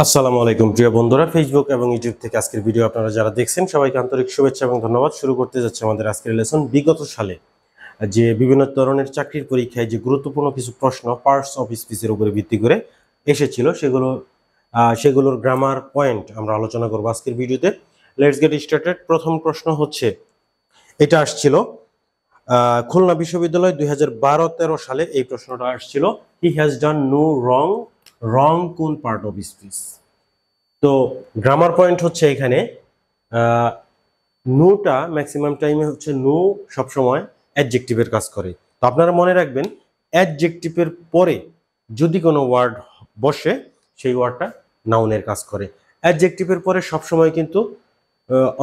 আসসালামু আলাইকুম প্রিয় বন্ধুরা, ফেসবুক এবং ইউটিউব থেকে আজকের ভিডিও আপনারা যারা দেখছেন সবাইকে আন্তরিক শুভেচ্ছা এবং ধন্যবাদ। শুরু করতে যাচ্ছে আমাদের আজকের লেসন। বিগত সালে যে বিভিন্ন ধরনের চাকরির পরীক্ষায় যে গুরুত্বপূর্ণ কিছু প্রশ্ন পার্টস অফ স্পিচের উপরে ভিত্তি করে এসেছিল সেগুলোর গ্রামার পয়েন্ট আমরা আলোচনা করব আজকের ভিডিওতে। Let's get started. প্রথম প্রশ্ন হচ্ছে, এটা আসছিল খুলনা বিশ্ববিদ্যালয় 2012-13 সালে এই প্রশ্নটা আসছিল, he has done no wrong. Wrong কোন পার্ট অফ স্পিচ? তো গ্রামার পয়েন্ট হচ্ছে এখানে নোটা ম্যাক্সিমাম টাইমে হচ্ছে নো সবসময় অ্যাডজেক্টিভের কাজ করে। তো আপনারা মনে রাখবেন, অ্যাডজেক্টিভের পরে যদি কোনো ওয়ার্ড বসে সেই ওয়ার্ডটা নাউনের কাজ করে। অ্যাডজেক্টিভের পরে সবসময় কিন্তু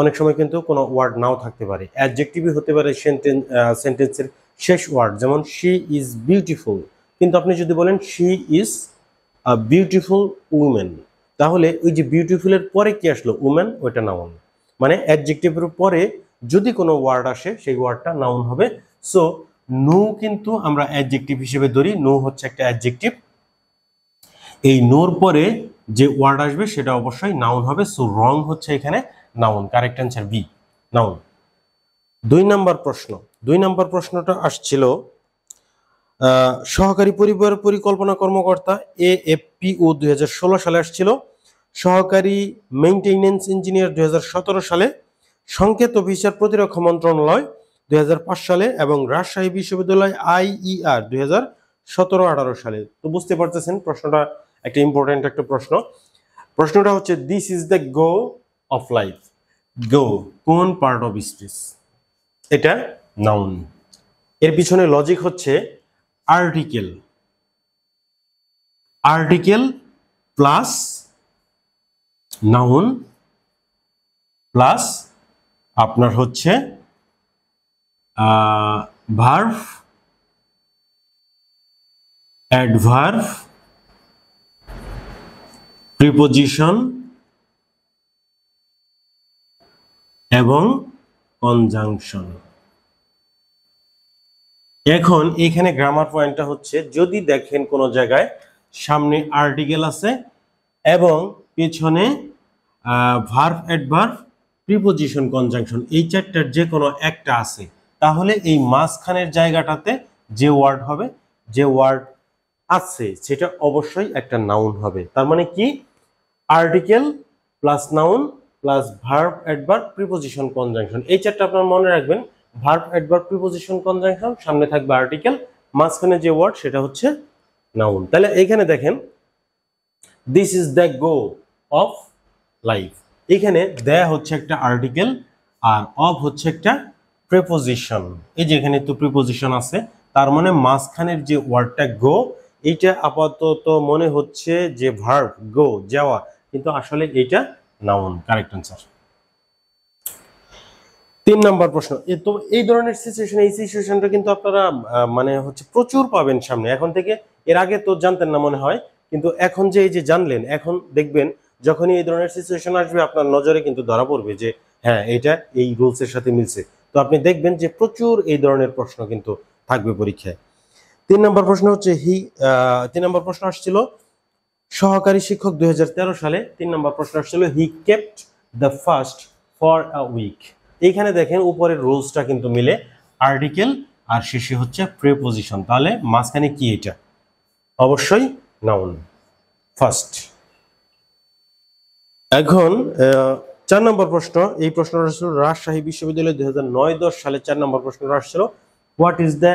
অনেক সময় কিন্তু কোনো ওয়ার্ড নাও থাকতে পারে। অ্যাডজেক্টিভই হতে পারে সেন্টেন্সের শেষ ওয়ার্ড, যেমন শি ইজ বিউটিফুল, কিন্তু আপনি যদি বলেন she is a beautiful women, তাহলে ওই যে বিউটিফুলের পরে কি আসলো, উমেন, ওইটা নাউন। মানে অ্যাডজেক্টিভের পরে যদি কোনো ওয়ার্ড আসে সেই ওয়ার্ডটা নাউন হবে। সো নো কিন্তু আমরা অ্যাডজেক্টিভ হিসেবে ধরি, নো হচ্ছে একটা অ্যাডজেক্টিভ। এই নোর পরে যে ওয়ার্ড আসবে সেটা অবশ্যই নাউন হবে। সো রং হচ্ছে এখানে noun. Correct answer B, noun. 2 number প্রশ্নটা আসছিল, সহকারী পরিবার পরিকল্পনা কর্মকর্তা AFPO 2016 সালে আসছিল, সহকারী মেইনটেনেন্স ইঞ্জিনিয়ার 2017 সালে, সংকেত অফিসার প্রতিরক্ষা মন্ত্রণালয় 2005 সালে এবং রাজশাহী বিশ্ববিদ্যালয় IER 2017-18 সালে। তো বুঝতে পারতেছেন প্রশ্নটা একটা ইম্পর্টেন্ট একটা প্রশ্ন। প্রশ্নটা হচ্ছে, this is the go of life. Go কোন পার্ট অফ স্পিচ? এটা নাউন। এর পিছনে লজিক হচ্ছে আর্টিকেল প্লাস নাউন প্লাস আপনার হচ্ছে ভার্ব, অ্যাডভার্ব, প্রিপোজিশন এবং কনজাংশন। এখন এখানে গ্রামার পয়েন্টটা হচ্ছে, যদি দেখেন কোনো জায়গায় সামনে আর্টিকেল আছে এবং পেছনে ভার্ব, অ্যাডভার্ব, প্রিপোজিশন, কনজাংশন, এই চারটার যে কোনো একটা আছে, তাহলে এই মাঝখানের জায়গাটাতে যে ওয়ার্ড হবে, যে ওয়ার্ড আছে সেটা অবশ্যই একটা নাউন হবে। তার মানে কি, article plus noun plus verb, adverb, preposition, conjunction, এই চারটা আপনারা মনে রাখবেন। ভার্ব, অ্যাডভার্ব, প্রিপোজিশন, কনজাংশন, সামনে থাকবে আর্টিকেল, মাঝখানে যে ওয়ার্ড সেটা হচ্ছে নাউন। তাহলে এইখানে দেখেন, this is the go of life, এখানে দ্য হচ্ছে একটা আর্টিকেল আর অফ হচ্ছে একটা প্রিপোজিশন। এই যে এখানে তো প্রিপোজিশন আছে, তার মানে মাঝখানের যে ওয়ার্ডটা গো, এইটা আপাতত মনে হচ্ছে যে ভার্ব, গো, যাওয়া, কিন্তু আসলে এইটা নাউন। Correct answer. 3 নম্বর প্রশ্ন। তো এই ধরনের সিচুয়েশন, এই সিচুয়েশনটা কিন্তু আপনারা মানে হচ্ছে প্রচুর পাবেন সামনে। এখন থেকে, এর আগে তো জানতেন না মনে হয়, কিন্তু এখন যে এই যে জানলেন, এখন দেখবেন যখনই এই ধরনের সিচুয়েশন আসবে আপনার নজরে কিন্তু ধরা পড়বে যে হ্যাঁ, এটা এই রুলসের সাথে মিলছে। তো আপনি দেখবেন যে প্রচুর এই ধরনের প্রশ্ন কিন্তু থাকবে পরীক্ষায়। 3 নম্বর প্রশ্ন হচ্ছে, 3 নম্বর প্রশ্ন আসছিল, সহকারী শিক্ষক 2013 সালে। 3 নম্বর প্রশ্ন আসছিল, he kept the first for a week. এইখানে দেখেন উপরের রুলসটা কিন্তু মিলে, আর্টিকেল আর শেষে হচ্ছে প্রিপোজিশন, তাহলে মাঝখানে কি এটা? অবশ্যই নাউন, ফার্স্ট। এখন 4 নম্বর প্রশ্ন। এই প্রশ্নটা আসছিল রাজশাহী বিশ্ববিদ্যালয় 2009-10 সালে। 4 নম্বর প্রশ্নটা আসছিল, what is the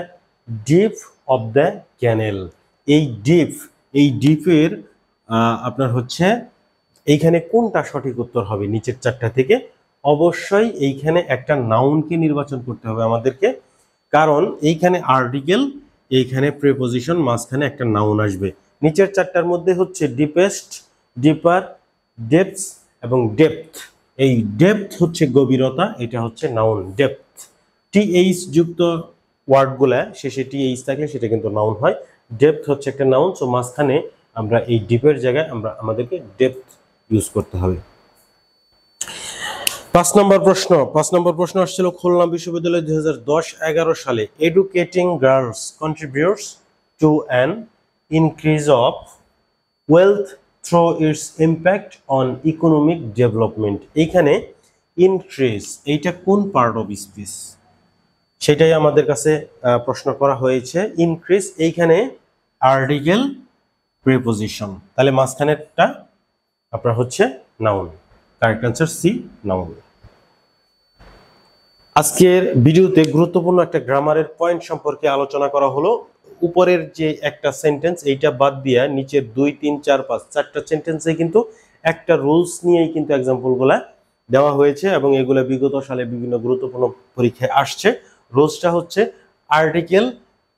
deep of the canal? এই ডিপের আপনার হচ্ছে এইখানে কোনটা সঠিক উত্তর হবে নিচের চারটা থেকে? অবশ্যই এইখানে একটা নাউনকে নির্বাচন করতে হবে আমাদেরকে, কারণ এইখানে আর্টিকেল, এইখানে প্রিপোজিশন, মাঝখানে একটা নাউন আসবে। নিচের চারটার মধ্যে হচ্ছে ডিপেস্ট, ডিপার, ডেপথ এবং ডেপথ। এই ডেপথ হচ্ছে গভীরতা, এটা হচ্ছে নাউন, ডেপথ। টিএইচ যুক্ত ওয়ার্ডগুলা শেষে টিএইচ থাকলে সেটা কিন্তু নাউন হয়। ডেপথ হচ্ছে একটা নাউন। সো মাঝখানে আমরা এই ডিপের জায়গায় আমাদেরকে ডেপথ ইউজ করতে হবে। 5 নম্বর প্রশ্ন আসছিল, খুলনা বিশ্ববিদ্যালয় 2010-11 সালে, educating girls contributes to an increase of wealth through its impact on economic development. এইখানে ইনক্রিজ এইটা কোন পার্ট অফ স্পিচ, সেটাই আমাদের কাছে প্রশ্ন করা হয়েছে। ইনক্রিজ এইখানে আর্টিকেল প্রিপোজিশন, তাহলে মাঝখানেরটা আপনার হচ্ছে noun. Correct answer C, noun. আজকের ভিডিওতে গুরুত্বপূর্ণ একটা গ্রামারের পয়েন্ট সম্পর্কে আলোচনা করা হলো। উপরের যে একটা সেন্টেন্স এইটা বাদ দিয়ে নিচের 2, 3, 4, 5 চারটা সেন্টেন্সে কিন্তু একটা রুলস নিয়েই কিন্তু এক্সাম্পলগুলা দেওয়া হয়েছে এবং এগুলো বিগত সালে বিভিন্ন গুরুত্বপূর্ণ পরীক্ষায় আসছে। রুলসটা হচ্ছে আর্টিকেল,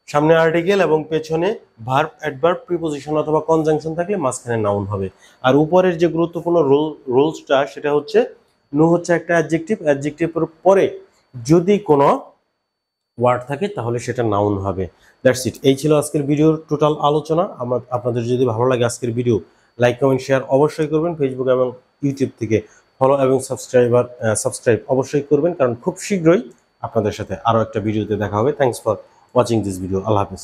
সামনে আর্টিকেল এবং পেছনে ভার্ব, অ্যাডভার্ব, প্রিপোজিশন অথবা কনজাংশন থাকলে মাঝখানে নাউন হবে। আর উপরের যে গুরুত্বপূর্ণ রুলসটা সেটা হচ্ছে নো হচ্ছে একটা অ্যাডজেক্টিভ, অ্যাডজেক্টিভের পরে যদি কোনো ওয়ার্ড থাকে তাহলে সেটা নাউন হবে। That's it. এই ছিল আজকের ভিডিওর টোটাল আলোচনা। আপনাদের যদি ভালো লাগে আজকের ভিডিও, লাইক, কমেন্ট, শেয়ার অবশ্যই করবেন। ফেসবুক এবং ইউটিউব থেকে ফলো এবং সাবস্ক্রাইব অবশ্যই করবেন, কারণ খুব শীঘ্রই আপনাদের সাথে আরও একটা ভিডিওতে দেখা হবে। Thanks for watching this video. আল্লাহ হাফেজ।